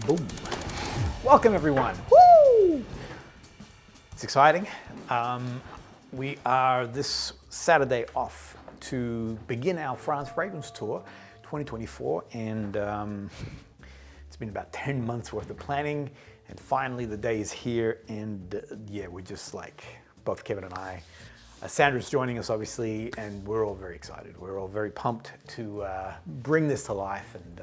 Boom. Welcome everyone. Woo! It's exciting. We are this Saturday off to begin our France Fragrance Tour 2024, and it's been about 10 months worth of planning, and finally the day is here, and yeah, we're just like, both Kevin and I, Sandra's joining us obviously, and we're all very excited. We're all very pumped to bring this to life and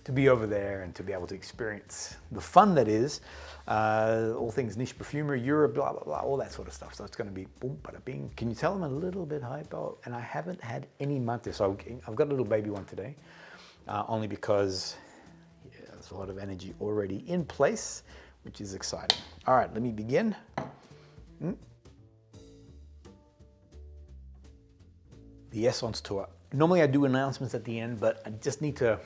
to be over there and to be able to experience the fun that is all things niche perfumery, Europe, blah, blah, blah, all that sort of stuff. So it's going to be boom, bada bing. Can you tell I'm a little bit hypo? And I haven't had any Monte, so I've got a little baby one today, only because there's a lot of energy already in place, which is exciting. All right, let me begin. The ESXENCE tour. Normally I do announcements at the end, but I just need to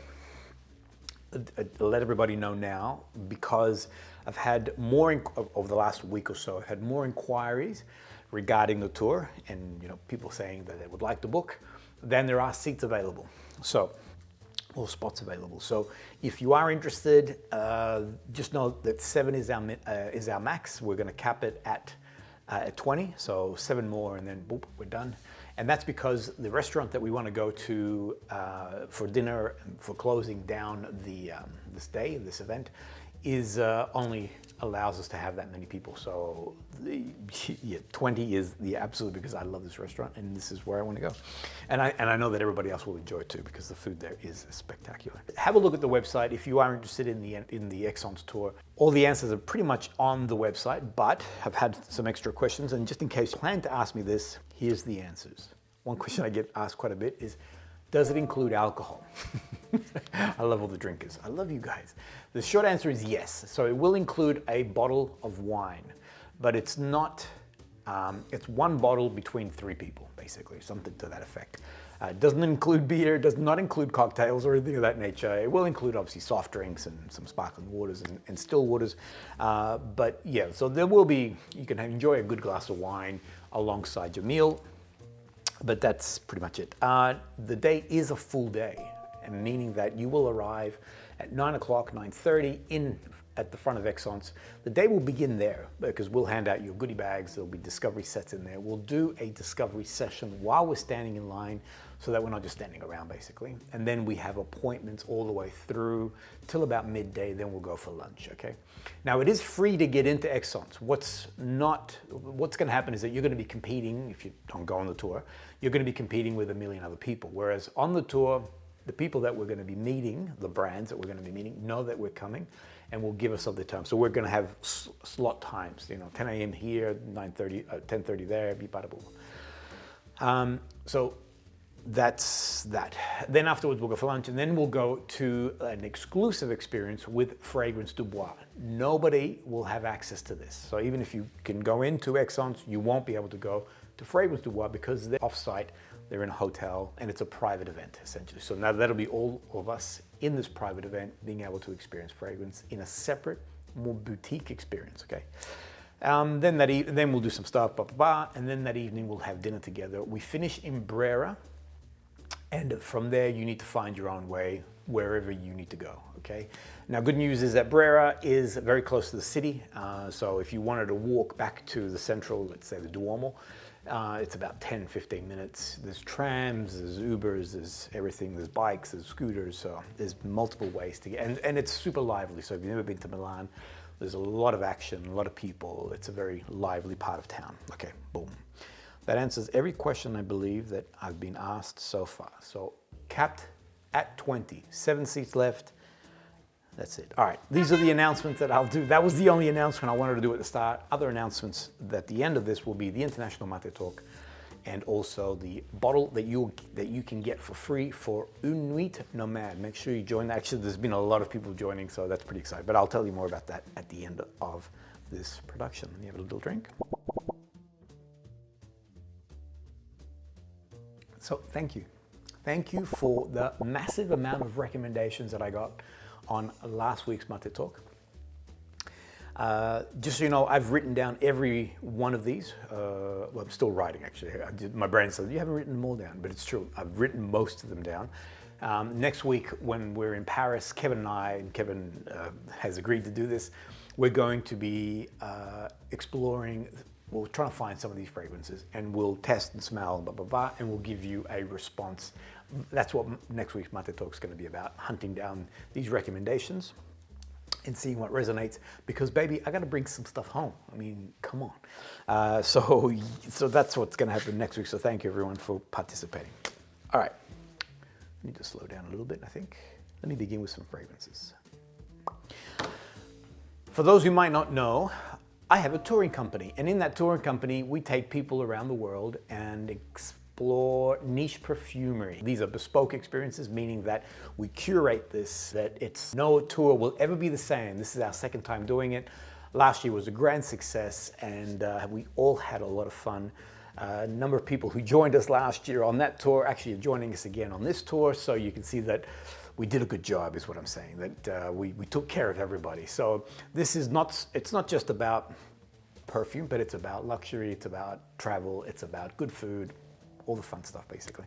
let everybody know now, because I've had more, over the last week or so, I've had more inquiries regarding the tour, and people saying that they would like to book, than there are seats available. So, or spots available. So if you are interested, just know that 7 is our max. We're gonna cap it at 20, so 7 more, and then boop, we're done. And that's because the restaurant that we want to go to for dinner, for closing down this event, is only allows us to have that many people. So yeah, 20 is the absolute, because I love this restaurant and this is where I want to go. And I know that everybody else will enjoy it too, because the food there is spectacular. Have a look at the website if you are interested in the ESXENCE tour. All the answers are pretty much on the website, but I've had some extra questions, and just in case you plan to ask me this, here's the answers. One question I get asked quite a bit is, does it include alcohol? I love all the drinkers. I love you guys. The short answer is yes. So it will include a bottle of wine, but it's not, it's 1 bottle between 3 people, basically, something to that effect. It doesn't include beer, does not include cocktails or anything of that nature. It will include obviously soft drinks and some sparkling waters and still waters. But yeah, so there will be, you can enjoy a good glass of wine alongside your meal. But that's pretty much it. The day is a full day, meaning that you will arrive at 9 o'clock, 9:30 at the front of ESXENCE. The day will begin there, because we'll hand out your goodie bags. There'll be discovery sets in there. We'll do a discovery session while we're standing in line, so that we're not just standing around, basically. And then we have appointments all the way through till about midday, then we'll go for lunch, okay? Now, it is free to get into ESXENCE. What's gonna happen is that you're gonna be competing, if you don't go on the tour, you're gonna be competing with 1 million other people. Whereas on the tour, the people that we're gonna be meeting, the brands that we're gonna be meeting, know that we're coming and will give us of their time. So we're gonna have slot times, 10 a.m. here, 9:30, 10:30 there, bada boom. So that's that. Then afterwards we'll go for lunch, and then we'll go to an exclusive experience with Fragrance du Bois. Nobody will have access to this. So even if you can go into ESXENCE, you won't be able to go to Fragrance du Bois, because they're off-site, they're in a hotel, and it's a private event, essentially. So now that'll be all of us in this private event being able to experience fragrance in a separate, more boutique experience, okay? Then we'll do some stuff, blah, blah, blah, and then that evening we'll have dinner together. We finish in Brera, and from there you need to find your own way wherever you need to go, okay? Now, good news is that Brera is very close to the city, so if you wanted to walk back to the central, let's say the Duomo, it's about 10-15 minutes. There's trams, there's Ubers, there's everything, there's bikes, there's scooters, so there's multiple ways to get, and it's super lively. So if you've never been to Milan, there's a lot of action, a lot of people. It's a very lively part of town. Okay, boom. That answers every question, I believe, that I've been asked so far. So capped at 20, 7 seats left. That's it. All right, these are the announcements that I'll do. That was the only announcement I wanted to do at the start. Other announcements at the end of this will be the International Maté Talk, and also the bottle that you can get for free for NUIT NOMAD. Make sure you join. Actually, there's been a lot of people joining, so that's pretty exciting. But I'll tell you more about that at the end of this production. Let me have a little drink. So thank you. Thank you for the massive amount of recommendations that I got on last week's Maté Talk. Just so you know, I've written down every one of these. Well, I'm still writing, actually. My brain said, you haven't written them all down, but it's true. I've written most of them down. Next week, when we're in Paris, Kevin and I, and Kevin has agreed to do this, we're going to be exploring, we'll try to find some of these fragrances, and we'll test and smell, blah, blah, blah, and we'll give you a response. That's what next week's Maté Talk is going to be about, hunting down these recommendations and seeing what resonates, because baby, I got to bring some stuff home. I mean, come on. So that's what's going to happen next week. So thank you everyone for participating. All right, I need to slow down a little bit, I think. Let me begin with some fragrances. For those who might not know, I have a touring company, and in that touring company, we take people around the world and explore niche perfumery. These are bespoke experiences, meaning that we curate this, that no tour will ever be the same. This is our second time doing it. Last year was a grand success, and we all had a lot of fun. A number of people who joined us last year on that tour actually are joining us again on this tour, so you can see that we did a good job, is what I'm saying, that we took care of everybody. So this is not, it's not just about perfume, but it's about luxury, it's about travel, it's about good food, all the fun stuff basically.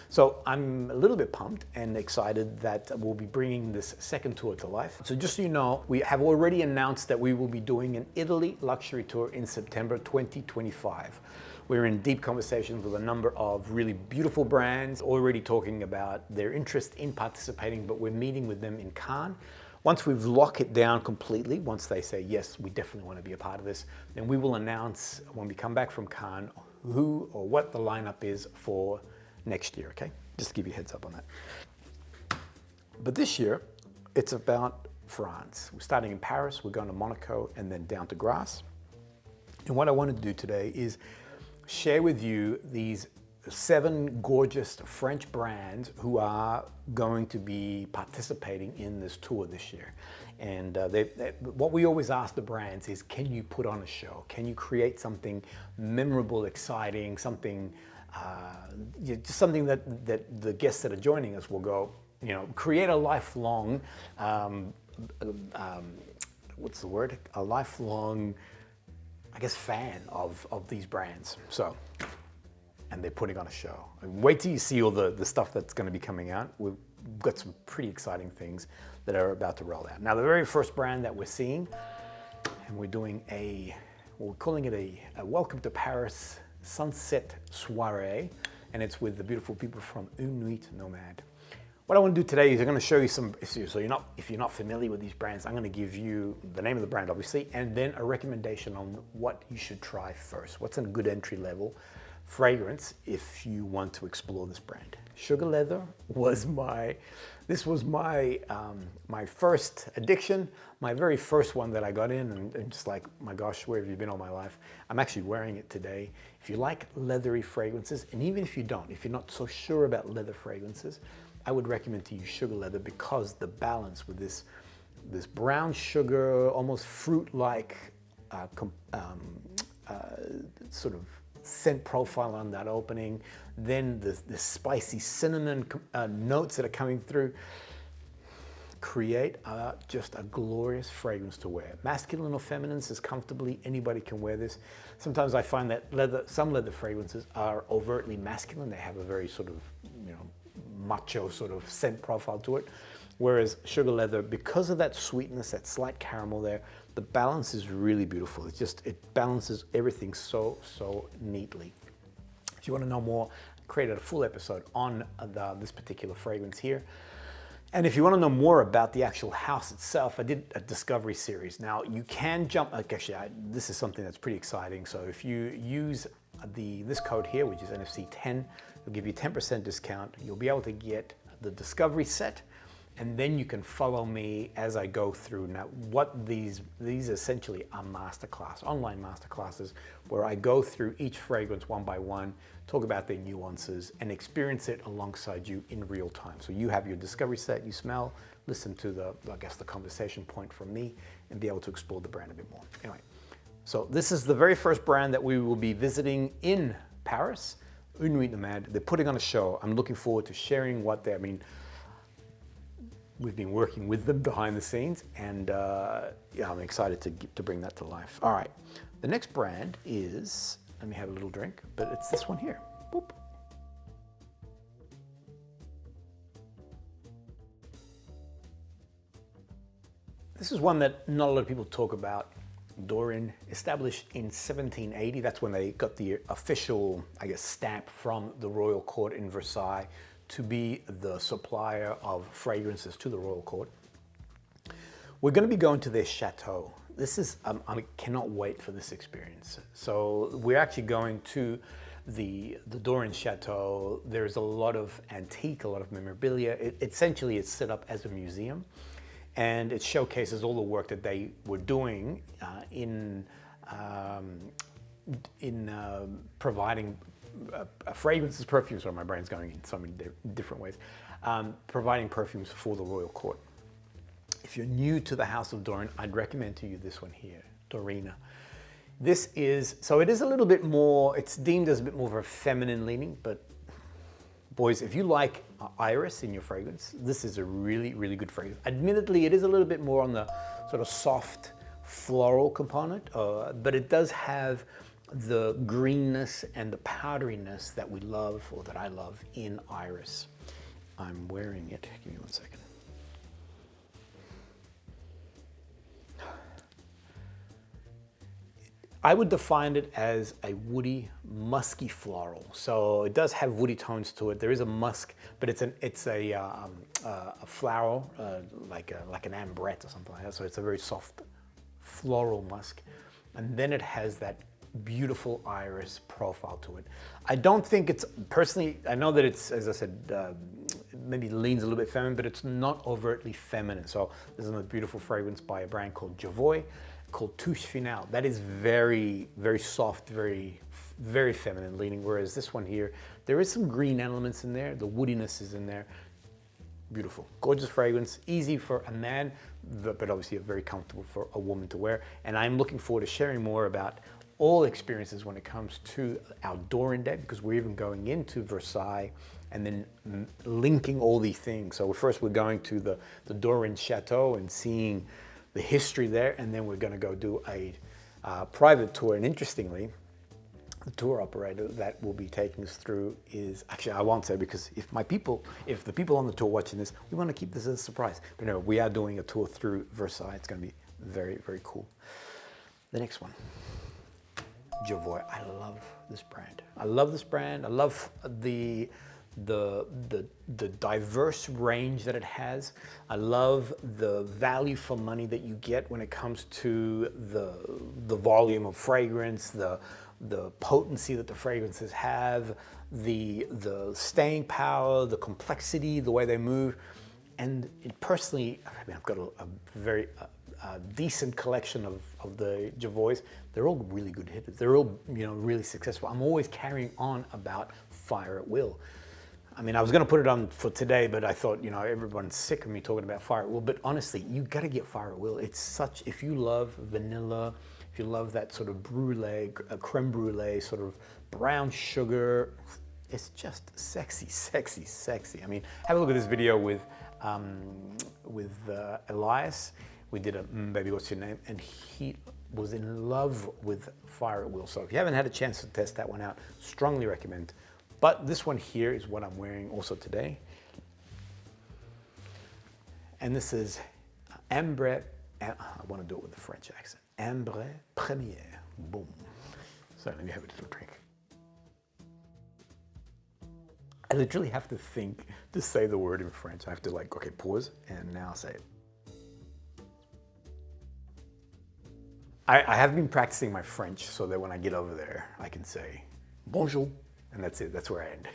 So I'm a little bit pumped and excited that we'll be bringing this second tour to life. So just so you know, we have already announced that we will be doing an Italy luxury tour in September 2025. We're in deep conversations with a number of really beautiful brands, already talking about their interest in participating, but we're meeting with them in Cannes. Once we've locked it down completely, once they say, yes, we definitely want to be a part of this, then we will announce when we come back from Cannes who or what the lineup is for next year, okay? Just to give you a heads up on that. But this year, it's about France. We're starting in Paris, we're going to Monaco, and then down to Grasse. And what I wanted to do today is share with you these 7 gorgeous French brands who are going to be participating in this tour this year. And what we always ask the brands is, can you put on a show? Can you create something memorable, exciting, something, just something that the guests that are joining us will go, you know, create a lifelong, what's the word? A lifelong, I guess, fan of these brands. So, and they're putting on a show. Wait till you see all the stuff that's going to be coming out. We've got some pretty exciting things that are about to roll out. Now, the very first brand that we're seeing, and we're doing we're calling it a Welcome to Paris Sunset Soiree, and it's with the beautiful people from NUIT NOMADE. What I want to do today is I'm going to show you some, so if you're not familiar with these brands, I'm going to give you the name of the brand, obviously, and then a recommendation on what you should try first. What's a good entry level fragrance if you want to explore this brand. Sugar Leather was my first addiction, my very first one that I got in, and just like, my gosh, where have you been all my life? I'm actually wearing it today. If you like leathery fragrances, and even if you don't, if you're not so sure about leather fragrances, I would recommend to use Sugar Leather, because the balance with this brown sugar, almost fruit-like sort of scent profile on that opening, then the spicy cinnamon notes that are coming through, create just a glorious fragrance to wear. Masculine or feminine, as comfortably, anybody can wear this. Sometimes I find that some leather fragrances are overtly masculine. They have a very sort of, you know, macho sort of scent profile to it. Whereas Sugar Leather, because of that sweetness, that slight caramel there, the balance is really beautiful. It balances everything so neatly. If you want to know more, I created a full episode on this particular fragrance here. And if you want to know more about the actual house itself, I did a discovery series. Now you can jump, actually this is something that's pretty exciting. So if you use this code here, which is NFC10, it'll give you 10% discount. You'll be able to get the discovery set, and then you can follow me as I go through. Now, what these essentially are masterclass, online masterclasses, where I go through each fragrance one by one, talk about their nuances, and experience it alongside you in real time. So you have your discovery set, you smell, listen to the conversation point from me, and be able to explore the brand a bit more. Anyway, so this is the very first brand that we will be visiting in Paris, NUIT NOMADE. They're putting on a show. I'm looking forward to sharing what they, we've been working with them behind the scenes, and yeah, I'm excited to bring that to life. All right, the next brand is, let me have a little drink, but it's this one here. Boop. This is one that not a lot of people talk about. DORIN, established in 1780. That's when they got the official, I guess, stamp from the royal court in Versailles to be the supplier of fragrances to the royal court. We're going to be going to their chateau. This is, I cannot wait for this experience. So we're actually going to the DORIN chateau. There's a lot of antique, a lot of memorabilia. Essentially, it's set up as a museum. And it showcases all the work that they were doing in providing fragrances, perfumes. Sorry, my brain's going in so many different ways. Providing perfumes for the royal court. If you're new to the House of DORIN, I'd recommend to you this one here, DORINA. This is, so it is a little bit more, it's deemed as a bit more of a feminine leaning, but boys, if you like iris in your fragrance, this is a really, really good fragrance. Admittedly, it is a little bit more on the sort of soft floral component, but it does have the greenness and the powderiness that we love, or that I love, in iris. I'm wearing it. Give me one second. I would define it as a woody, musky floral. So it does have woody tones to it. There is a musk, but it's a flower like an ambrette or something like that. So it's a very soft floral musk, and then it has that beautiful iris profile to it. I don't think it's, personally, I know that it's, as I said, maybe leans a little bit feminine, but it's not overtly feminine. So this is a beautiful fragrance by a brand called JOVOY, called Touche Finale. That is very, very soft, very, very feminine leaning, whereas this one here, there is some green elements in there, the woodiness is in there. Beautiful, gorgeous fragrance, easy for a man, but obviously very comfortable for a woman to wear. And I'm looking forward to sharing more about all experiences when it comes to our DORIN Day, because we're even going into Versailles and then linking all these things. So first we're going to the DORIN Chateau and seeing the history there, and then we're going to go do a private tour. And interestingly, the tour operator that will be taking us through is, actually I won't say, because if the people on the tour watching this, we want to keep this as a surprise. But no, we are doing a tour through Versailles. It's going to be very, very cool. The next one, JOVOY. I love this brand. I love this brand. I love the diverse range that it has. I love the value for money that you get when it comes to the volume of fragrance, the potency that the fragrances have, the staying power, the complexity, the way they move. And personally, I mean, I've got a very decent collection of the JOVOYs. They're all really good hitters. They're all, you know, really successful. I'm always carrying on about Fire at Will. I mean, I was going to put it on for today, but I thought, you know, everyone's sick of me talking about Fire at Will. But honestly, you got to get Fire at Will. It's such, if you love vanilla, if you love that sort of brulee, creme brulee, sort of brown sugar, it's just sexy, sexy, sexy. I mean, have a look at this video with Elias. We did a Baby What's Your Name? And he was in love with Fire at Will. So if you haven't had a chance to test that one out, strongly recommend. But this one here is what I'm wearing also today. And this is Ambre, I want to do it with a French accent. Ambre Première, boom. So let me have a little drink. I literally have to think to say the word in French. I have to like, okay, pause, and now say it. I have been practicing my French so that when I get over there, I can say, bonjour. And that's it, that's where I end.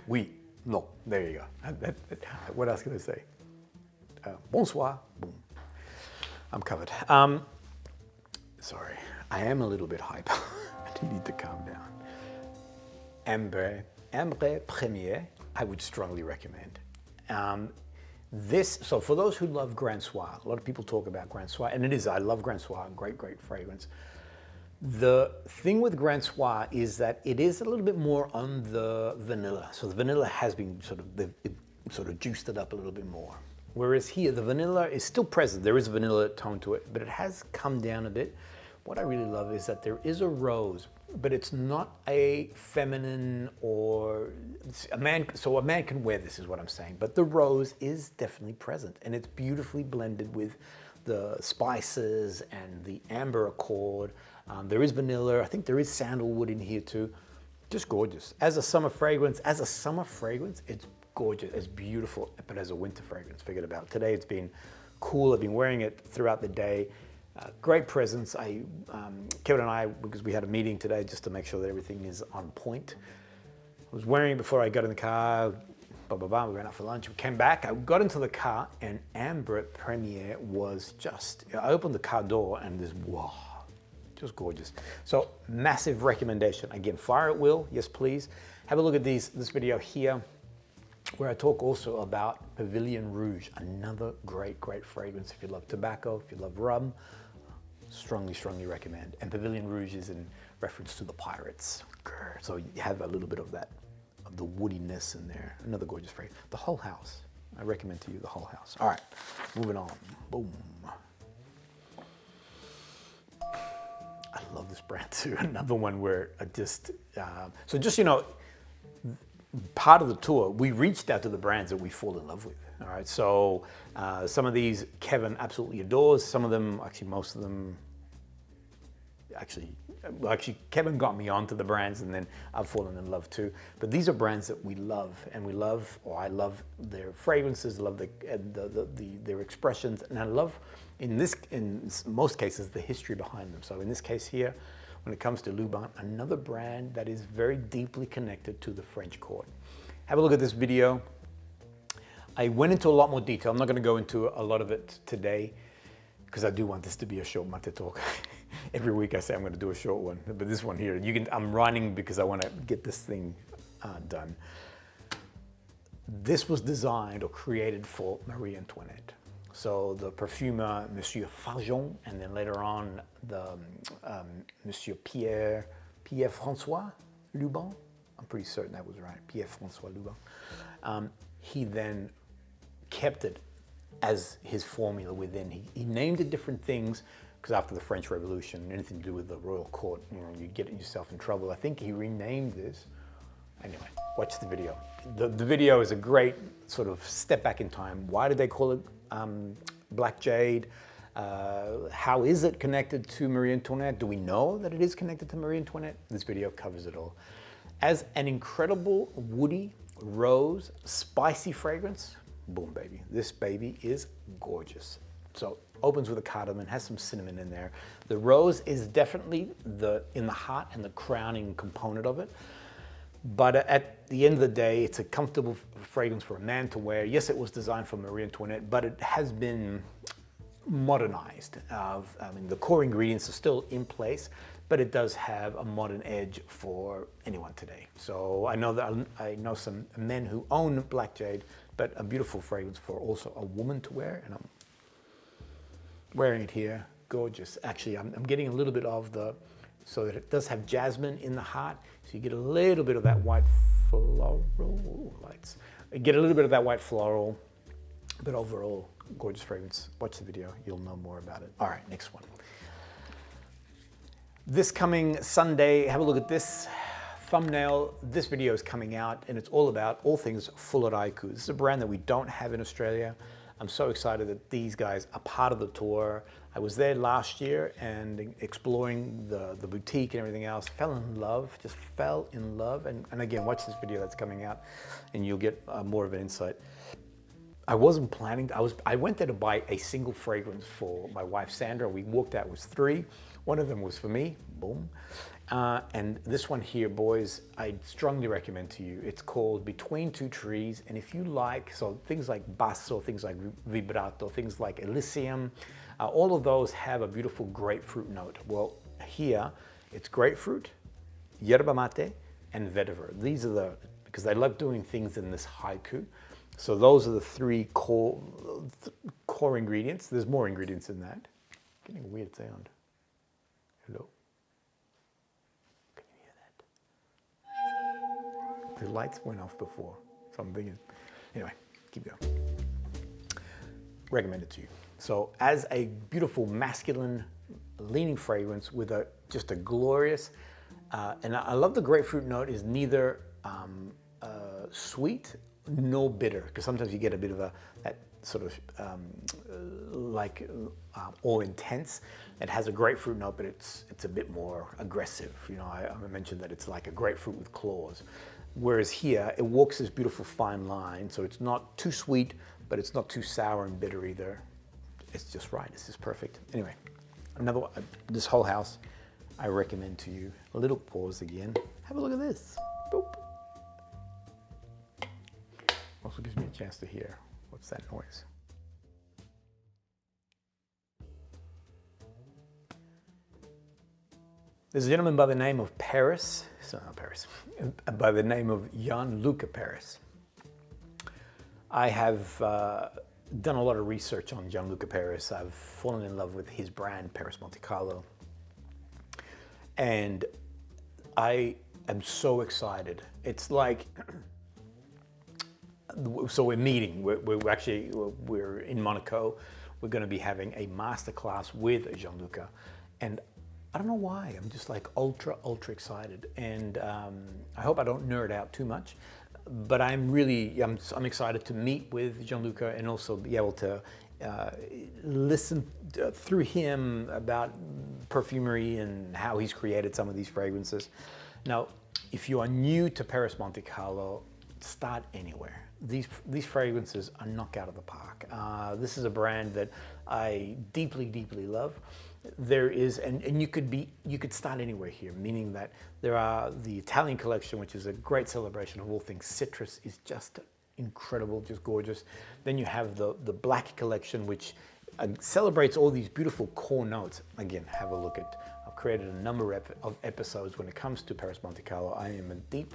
Oui, no, there you go. What else can I say? Bonsoir, boom. I'm covered. Sorry, I am a little bit hype. I need to calm down. Ambre Première, I would strongly recommend. So for those who love Grand Soir, a lot of people talk about Grand Soir, and it is, I love Grand Soir, great, great fragrance. The thing with Grand Soir is that it is a little bit more on the vanilla. So the vanilla has been sort of juiced it up a little bit more. Whereas here, the vanilla is still present. There is a vanilla tone to it, but it has come down a bit. What I really love is that there is a rose. but it's not a feminine or a man. So a man can wear this, is what I'm saying. But the rose is definitely present, and it's beautifully blended with the spices and the amber accord. There is vanilla. I think there is sandalwood in here too. Just gorgeous. As a summer fragrance, it's gorgeous. It's beautiful. But as a winter fragrance, forget about it. Today it's been cool. I've been wearing it throughout the day. Great presence. Kevin and I, because we had a meeting today just to make sure that everything is on point. I was wearing it before I got in the car. We went out for lunch. We came back. I got into the car, and Ambre Premier was just. I opened the car door, and this wow. Just gorgeous. So massive recommendation. Again, fire at will, yes please. Have a look at this video here, where I talk also about Pavilion Rouge, another great fragrance. If you love tobacco, if you love rum, strongly recommend. And Pavilion Rouge is in reference to the pirates. So you have a little bit of that, of the woodiness in there. Another gorgeous fragrance. The Whole House. I recommend to you the Whole House. All right, moving on. Boom. I love this brand too. Another one where I just, so just, you know, part of the tour, we reached out to the brands that we fall in love with. All right, so some of these Kevin absolutely adores. Some of them, actually most of them, actually Kevin got me onto the brands, and then I've fallen in love too. But these are brands that we love, and we love, or I love their fragrances, love their expressions, and I love, in most cases, the history behind them. So in this case here, when it comes to Lubin, another brand that is very deeply connected to the French court. Have a look at this video. I went into a lot more detail. I'm not going to go into a lot of it today, because I do want this to be a short Maté talk. Every week I say I'm going to do a short one, but this one here, I'm running because I want to get this thing done. This was designed or created for Marie Antoinette. So the perfumer, Monsieur Farjon, and then later on the Monsieur Pierre-François Lubin. I'm pretty certain that was right, Pierre-François Lubin. He then kept it as his formula within. He named it different things, because after the French Revolution, anything to do with the royal court, you know, you get yourself in trouble. I think he renamed this. Anyway, watch the video. The video is a great sort of step back in time. Why did they call it Black Jade? How is it connected to Marie Antoinette? Do we know that it is connected to Marie Antoinette? This video covers it all. As an incredible woody, rose, spicy fragrance, boom baby. This baby is gorgeous. So opens with a cardamom, has some cinnamon in there. The rose is definitely in the heart and the crowning component of it. But at the end of the day, it's a comfortable fragrance for a man to wear. Yes, it was designed for Marie Antoinette, but it has been modernized. I mean, the core ingredients are still in place, but it does have a modern edge for anyone today. So I know some men who own Black Jade, but a beautiful fragrance for also a woman to wear, and I'm wearing it here. Gorgeous. Actually, I'm getting a little bit of so that it does have jasmine in the heart, so you get a little bit of that white floral. Ooh, lights. You get a little bit of that white floral, but overall, gorgeous fragrance. Watch the video, you'll know more about it. All right, next one. This coming Sunday, have a look at this thumbnail. This video is coming out, and it's all about all things FLORAIKU. This is a brand that we don't have in Australia. I'm so excited that these guys are part of the tour. I was there last year and exploring the boutique and everything else. Fell in love, just fell in love. And again, watch this video that's coming out and you'll get more of an insight. I wasn't planning, I went there to buy a single fragrance for my wife, Sandra. We walked out with 3. One of them was for me, boom. And this one here, boys, I strongly recommend to you. It's called Between Two Trees. And if you like, so things like basso, things like vibrato, things like elysium, all of those have a beautiful grapefruit note. Well, here it's grapefruit, yerba mate, and vetiver. These are because I love doing things in this haiku. So those are the 3 core ingredients. There's more ingredients in that. Getting a weird sound. Hello? Can you hear that? The lights went off before, so I'm thinking. Anyway, keep going. Recommend it to you. So as a beautiful masculine leaning fragrance with just a glorious And I love the grapefruit note is neither sweet nor bitter, because sometimes you get a bit of that sort of all intense. It has a grapefruit note, but it's a bit more aggressive. You know, I mentioned that it's like a grapefruit with claws. Whereas here, it walks this beautiful fine line, so it's not too sweet, but it's not too sour and bitter either. It's just right, it's just perfect. Anyway, another one, this whole house, I recommend to you. A little pause again. Have a look at this. Boop. Also gives me a chance to hear, what's that noise? There's a gentleman by the name of PERRIS, so not PERRIS, by the name of Gianluca PERRIS. I have done a lot of research on Gianluca PERRIS. I've fallen in love with his brand, PERRIS Monte Carlo. And I am so excited. It's like, so we're meeting, we're in Monaco. We're gonna be having a masterclass with Gianluca. And I don't know why, I'm just like ultra excited. And I hope I don't nerd out too much, but I'm excited to meet with Gianluca and also be able to listen through him about perfumery and how he's created some of these fragrances. Now, if you are new to PERRIS Monte Carlo, start anywhere. These fragrances are knock out of the park. This is a brand that I deeply love. There is, and you could start anywhere here, meaning that there are the Italian collection, which is a great celebration of all things citrus, is just incredible, just gorgeous. Then you have the black collection, which celebrates all these beautiful core notes. Again, have a look at, I've created a number of episodes when it comes to PERRIS Monte Carlo. I am a deep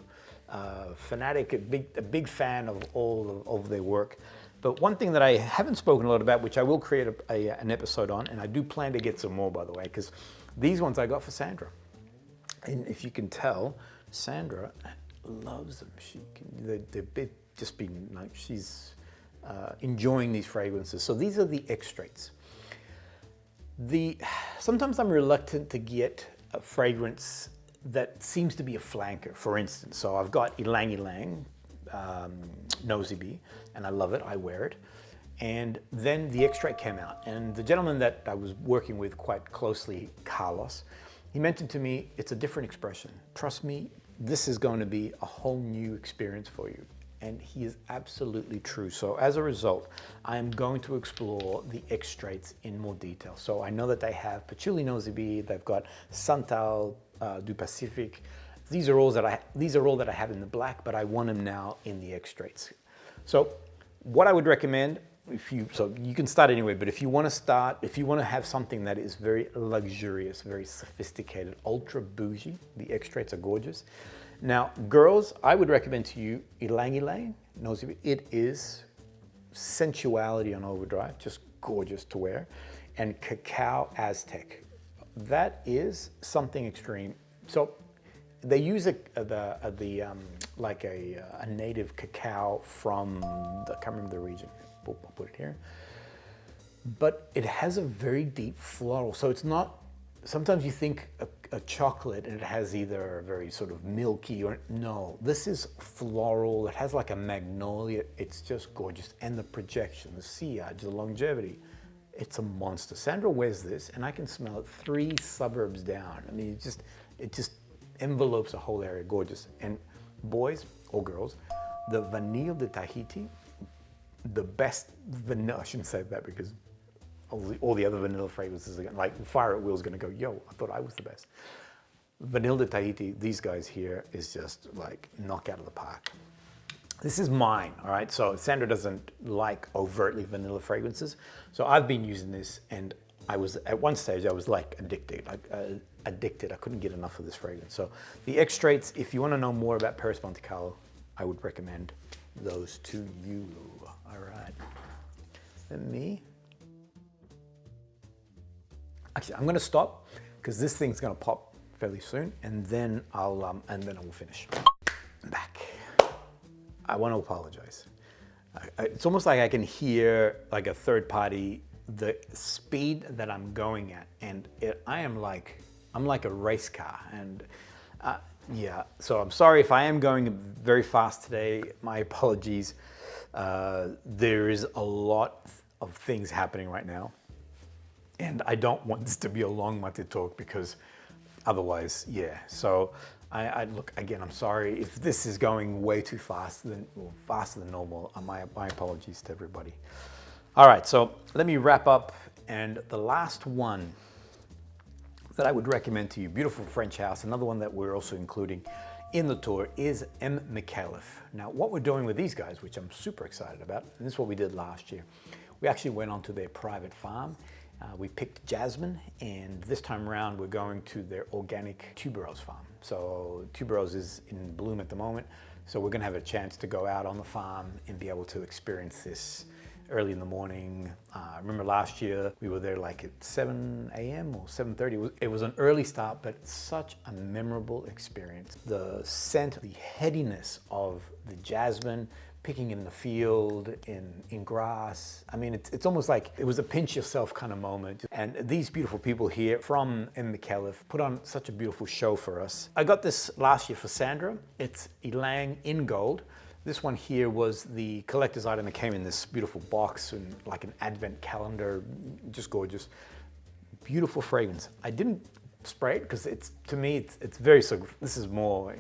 fanatic, a big fan of all of their work. But one thing that I haven't spoken a lot about, which I will create an episode on, and I do plan to get some more, by the way, because these ones I got for Sandra. And if you can tell, Sandra loves them. They've just been like, she's enjoying these fragrances. So these are the extracts. Sometimes I'm reluctant to get a fragrance that seems to be a flanker, for instance. So I've got YLANG, Nosy Bee, and I love it, I wear it. And then the extract came out, and the gentleman that I was working with quite closely, Carlos, he mentioned to me, it's a different expression. Trust me, this is going to be a whole new experience for you. And he is absolutely true. So as a result, I am going to explore the extracts in more detail. So I know that they have Patchouli Nosy Bee, they've got Santal du Pacific. These are all that I have in the black, but I want them now in the extracts. So what I would recommend, so you can start anyway, but if you want to have something that is very luxurious, very sophisticated, ultra bougie, the extracts are gorgeous. Now, girls, I would recommend to you YLANG, Nosy Bee. It is sensuality on overdrive, just gorgeous to wear. And Cacao Aztec. That is something extreme. So they use like a native cacao from, I can't remember the region. I'll put it here. But it has a very deep floral. So it's not, sometimes you think a chocolate and it has either a very sort of milky or, no, this is floral. It has like a magnolia. It's just gorgeous. And the projection, the sillage, the longevity, it's a monster. Sandra wears this and I can smell it 3 suburbs down. I mean, it just envelopes a whole area, gorgeous. And boys or girls, the Vanille de Tahiti, the best vanilla, I shouldn't say that because all the other vanilla fragrances, are like Fire at Will is gonna go, yo, I thought I was the best. Vanille de Tahiti, these guys here is just like knock out of the park. This is mine, all right? So Sandra doesn't like overtly vanilla fragrances. So I've been using this and at one stage I was like addicted. I couldn't get enough of this fragrance. So the extracts, if you want to know more about PERRIS Monte Carlo, I would recommend those to you. All right. Actually, I'm going to stop because this thing's going to pop fairly soon, and then I will finish. I'm back. I want to apologize. It's almost like I can hear like a third party, the speed that I'm going at, and I'm like a race car, and Yeah, so I'm sorry if I am going very fast today. My apologies. There is a lot of things happening right now. And I don't want this to be a long Maté talk because otherwise, yeah. So I look, again, I'm sorry if this is going way too fast, faster than normal. My apologies to everybody. All right, so let me wrap up. And the last one that I would recommend to you, beautiful French house, another one that we're also including in the tour is MICALLEF. Now, what we're doing with these guys, which I'm super excited about, and this is what we did last year, we actually went onto their private farm. We picked jasmine, and this time around we're going to their organic tuberose farm. So tuberose is in bloom at the moment, so we're gonna have a chance to go out on the farm and be able to experience this early in the morning. I remember last year we were there like at 7 a.m. or 7:30. It was an early start, but such a memorable experience. The scent, the headiness of the jasmine, picking in the field, in grass. I mean, it's almost like it was a pinch yourself kind of moment. And these beautiful people here from MICALLEF put on such a beautiful show for us. I got this last year for Sandra. It's YLANG in gold. This one here was the collector's item that came in this beautiful box and like an advent calendar, just gorgeous. Beautiful fragrance. I didn't spray it because to me it's very this is more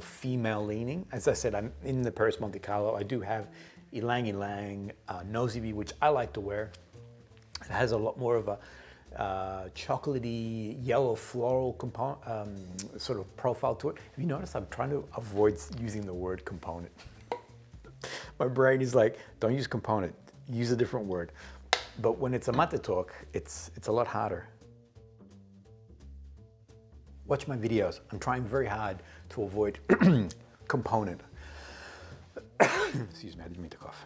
female leaning. As I said, I'm in the PERRIS Monte Carlo. I do have YLANG Nosy Bee, which I like to wear. It has a lot more of a chocolatey yellow floral component sort of profile to it. Have you noticed I'm trying to avoid using the word component? My brain is like, don't use component, use a different word. But when it's a Maté talk, it's a lot harder. Watch my videos. I'm trying very hard to avoid component. Excuse me, I didn't mean to cough.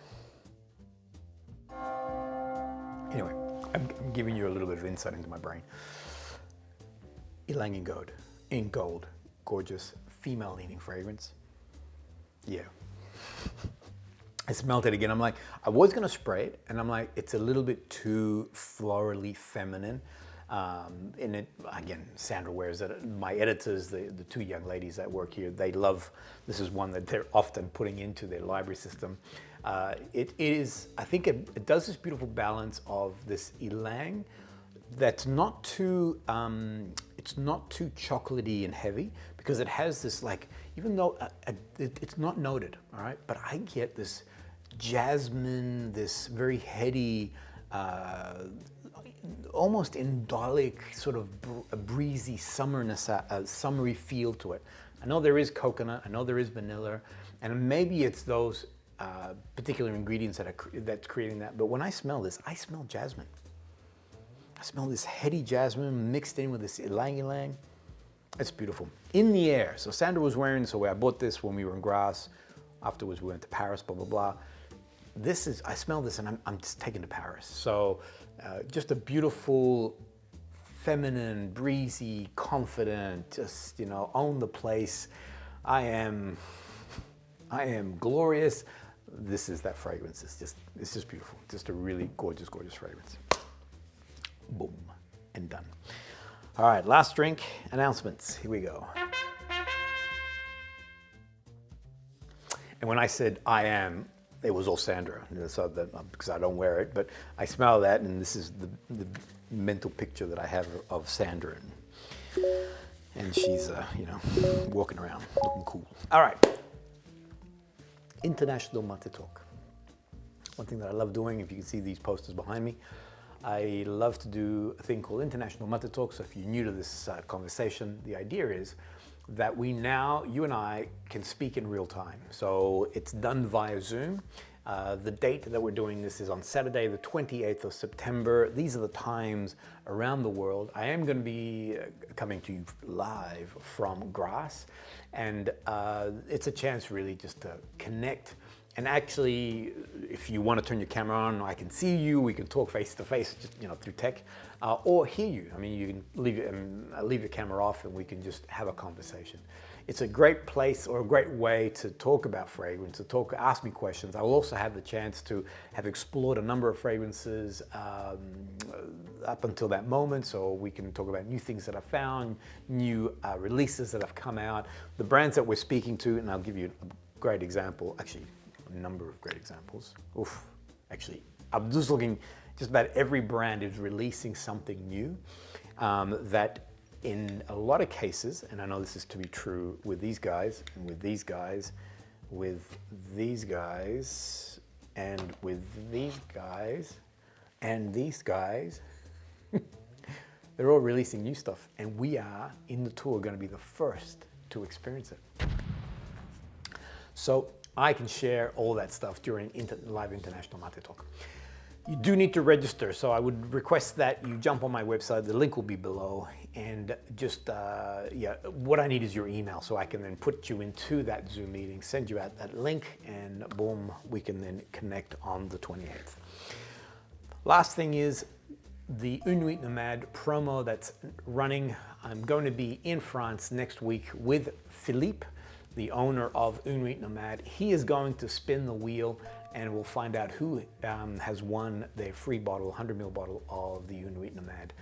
Anyway, I'm giving you a little bit of insight into my brain. YLANG in gold, gorgeous, female-leaning fragrance. Yeah. I smelled it again. I'm like, I was gonna spray it, and I'm like, it's a little bit too florally feminine. And it, again, Sandra wears it. My editors, the two young ladies that work here, they love, this is one that they're often putting into their library system. It is, I think it does this beautiful balance of this YLANG that's not too, it's not too chocolatey and heavy, because it has this like, even though it's not noted, all right, but I get this jasmine, this very heady, almost indolic, sort of a breezy summerness, a summery feel to it. I know there is coconut, I know there is vanilla, and maybe it's those particular ingredients that's creating that. But when I smell this, I smell jasmine. I smell this heady jasmine mixed in with this YLANG. It's beautiful. In the air. So Sandra was wearing, so I bought this when we were in Grasse. Afterwards we went to Paris, blah, blah, blah. This is, I smell this and I'm just taken to Paris. So just a beautiful, feminine, breezy, confident, just, you know, own the place. I am glorious. This is that fragrance. It's just beautiful. Just a really gorgeous, gorgeous fragrance. Boom, and done. All right, last drink, announcements. Here we go. And when I said I am, it was all Sandra, so that, because I don't wear it, but I smell that, and this is the mental picture that I have of Sandra. And she's, you know, walking around looking cool. All right. International Maté Talk. One thing that I love doing, if you can see these posters behind me, I love to do a thing called International Maté Talk. So if you're new to this conversation, the idea is that we now, you and I, can speak in real time. So it's done via Zoom. The date that we're doing this is on Saturday, the 28th of September. These are the times around the world. I am going to be coming to you live from Grasse, and it's a chance really just to connect. And actually, if you want to turn your camera on, I can see you, we can talk face to face, just, you know, through tech, or hear you. I mean, you can leave your camera off and we can just have a conversation. It's a great place or a great way to talk about fragrance, ask me questions. I will also have the chance to have explored a number of fragrances up until that moment, so we can talk about new things that I found, new releases that have come out, the brands that we're speaking to, and I'll give you a great example, actually a number of great examples. Oof, actually, I'm just looking, just about every brand is releasing something new that in a lot of cases, and I know this is to be true with these guys, and with these guys, with these guys, and with these guys, and these guys, they're all releasing new stuff, and we are, in the tour, gonna be the first to experience it. So I can share all that stuff during live international Maté Talk. You do need to register, so I would request that you jump on my website, the link will be below, and just, yeah, what I need is your email, so I can then put you into that Zoom meeting, send you out that link, and boom, we can then connect on the 28th. Last thing is the NUIT NOMAD promo that's running. I'm going to be in France next week with Philippe, the owner of NUIT NOMAD. He is going to spin the wheel, and we'll find out who has won their free bottle, 100ml bottle of the NUIT NOMAD.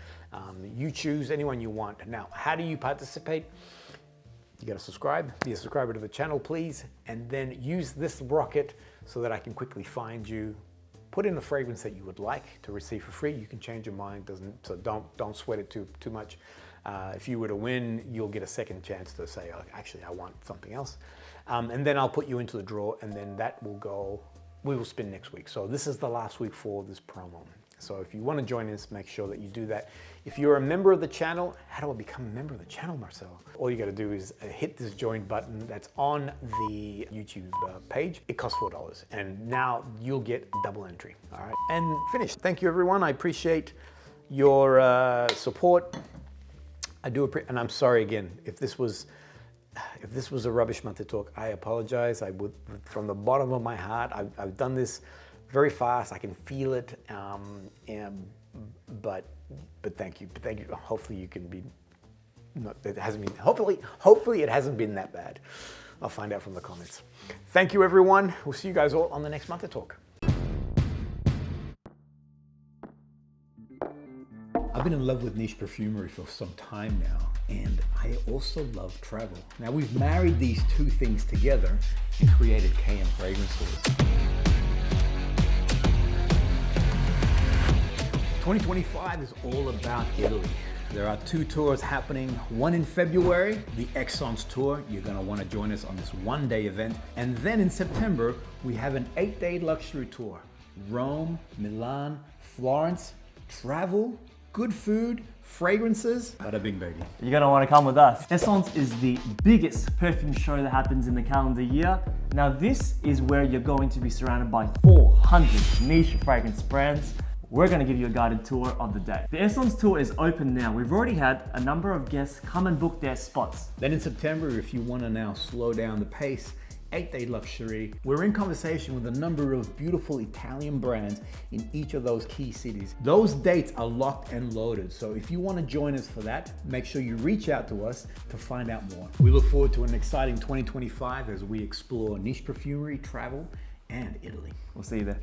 You choose anyone you want. Now, how do you participate? You gotta subscribe, be a subscriber to the channel, please, and then use this rocket so that I can quickly find you. Put in the fragrance that you would like to receive for free. You can change your mind, so don't sweat it too much. If you were to win, you'll get a second chance to say, oh, actually, I want something else. And then I'll put you into the draw, and then that will go, we will spin next week. So this is the last week for this promo. So if you want to join us, make sure that you do that. If you're a member of the channel, how do I become a member of the channel, Marcelo? All you got to do is hit this join button that's on the YouTube page. It costs $4, and now you'll get double entry. All right, and finished. Thank you, everyone. I appreciate your support. I do appreciate, and I'm sorry again if this was a rubbish Maté Talk. I apologize. I would, from the bottom of my heart. I've done this very fast. I can feel it, but thank you. Thank you. Hopefully you can be. It hasn't been. Hopefully it hasn't been that bad. I'll find out from the comments. Thank you, everyone. We'll see you guys all on the next Maté Talk. I've been in love with niche perfumery for some time now, and I also love travel. Now we've married these two things together and created KM Fragrance Stores. 2025 is all about Italy. There are 2 tours happening, one in February, the EXXENCE tour. You're gonna wanna join us on this one-day event. And then in September, we have an 8-day luxury tour. Rome, Milan, Florence, travel, good food, fragrances, bada bing baby. You're gonna wanna come with us. ESXENCE is the biggest perfume show that happens in the calendar year. Now this is where you're going to be surrounded by 400 niche fragrance brands. We're gonna give you a guided tour of the day. The ESXENCE tour is open now. We've already had a number of guests come and book their spots. Then in September, if you wanna now slow down the pace, 8-day luxury. We're in conversation with a number of beautiful Italian brands in each of those key cities. Those dates are locked and loaded. So if you want to join us for that, make sure you reach out to us to find out more. We look forward to an exciting 2025 as we explore niche perfumery, travel, and Italy. We'll see you there.